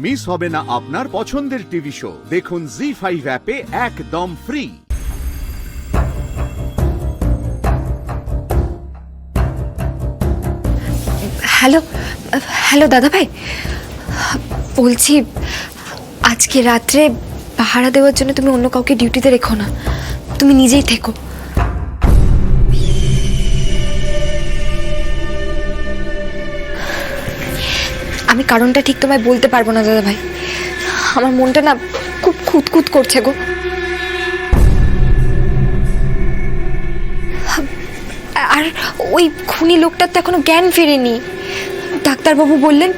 Miss হবে না আপনার পছন্দের টিভি শো। দেখুন জি5 অ্যাপে একদম ফ্রি। হ্যালো হ্যালো দাদা ভাই, বলছি আজকে রাত্রে পাহারা দেওয়ার জন্য তুমি অন্য কাউকে ডিউটিতে রেখো না, তুমি নিজেই থেকো। আমি কারণটা ঠিক তোমায় বলতে পারবো না দাদা ভাই, আমার মনটা না খুব খুঁতখুত করছে গো। আর ওই খুনি লোকটার তো এখনো জ্ঞান ফেরেনি। ডাক্তারবাবু বললেন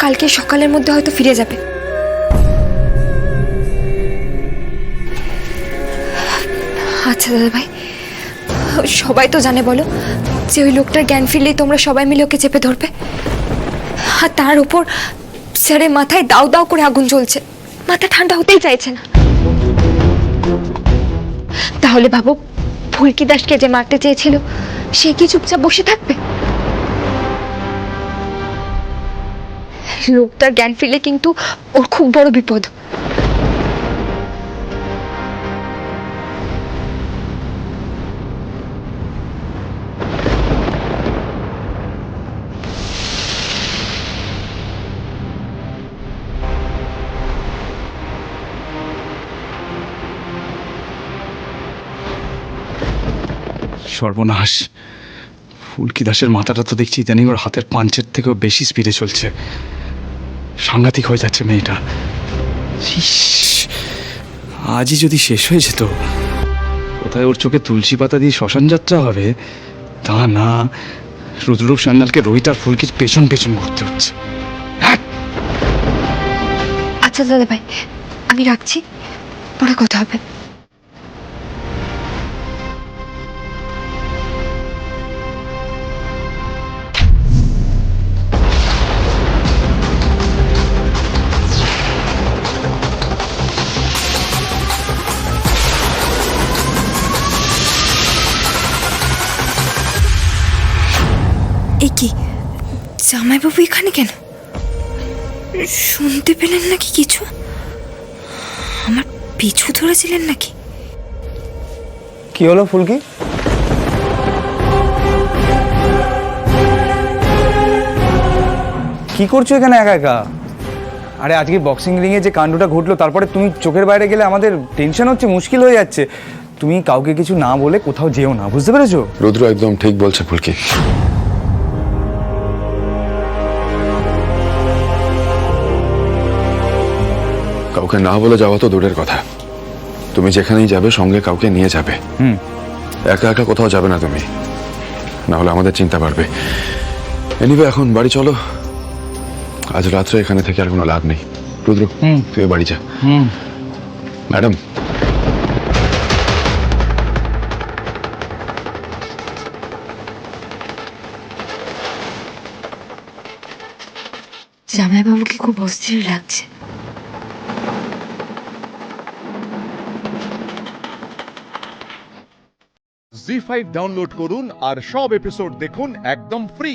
কালকে সকালের মধ্যে হয়তো ফিরে যাবে। আচ্ছা দাদা ভাই, সবাই তো জানে বলো যে ওই লোকটার জ্ঞান ফিরলেই তোমরা সবাই মিলে ওকে চেপে ধরবে। আর তার উপর স্যারের মাথায় দাও দাও করে আগুন জ্বলছে, মাথা ঠান্ডা হতেই চাইছে না। তাহলে ভাবো, ফুলকি দাসকে যে মারতে চেয়েছিল সে কি চুপচাপ বসে থাকবে? লোকটার জ্ঞান ফিরলে কিন্তু ওর খুব বড় বিপদ। সর্বনাশ, ফুলকি দাসের মাথাটা তো দেখছি ইদানিং ওর হাতের পাঞ্চের থেকেও বেশি স্পিডে চলছে। সাংঘাতিক হয়ে যাচ্ছে মেয়েটা। ইস, আজই যদি শেষ হয়ে যেত। কোথায় ওর চোখে তুলসী পাতা দিয়ে শ্মশান যাত্রা হবে, তা না, রুদ্ররূপ সান্যালকে রোহিত আর ফুলকির পেছন পেছন ঘুরতে হচ্ছে। আচ্ছা দাদা ভাই, আমি রাখছি, পরে কথা হবে। এ কি, জামাইবাবু এখানে কেন? শুনতে পেলেন নাকি কিছু? আমার পিছু ধরেছিলেন নাকি? কি হলো ফুলকি? কি করছো এখানে একা একা? আরে আজকে বক্সিং রিংয়ে যে কাণ্ডটা ঘটলো, তারপরে তুমি চোখের বাইরে গেলে আমাদের টেনশন হচ্ছে, মুশকিল হয়ে যাচ্ছে। তুমি কাউকে কিছু না বলে কোথাও যেও না, বুঝতে পেরেছো? রুদ্র একদম ঠিক বলছে ফুলকি। কাউকে না বলে যাওয়া তো দূরের কথা, তুমি যেখানেই যাবে সঙ্গে কাউকে নিয়ে যাবে। একা একা কোথাও যাবে না তুমি, না হলে আমাদের চিন্তা বাড়বে। এনিওয়ে এখন বাড়ি চলো, আজ রাত্রে এখানে থেকে আর কোনো লাভ নেই। রুদ্র তুই বাড়ি যা। ম্যাডাম, জামাইবাবুকে খুব অস্থির লাগছে। জি5 ডাউনলোড করুন আর সব এপিসোড দেখুন একদম ফ্রি।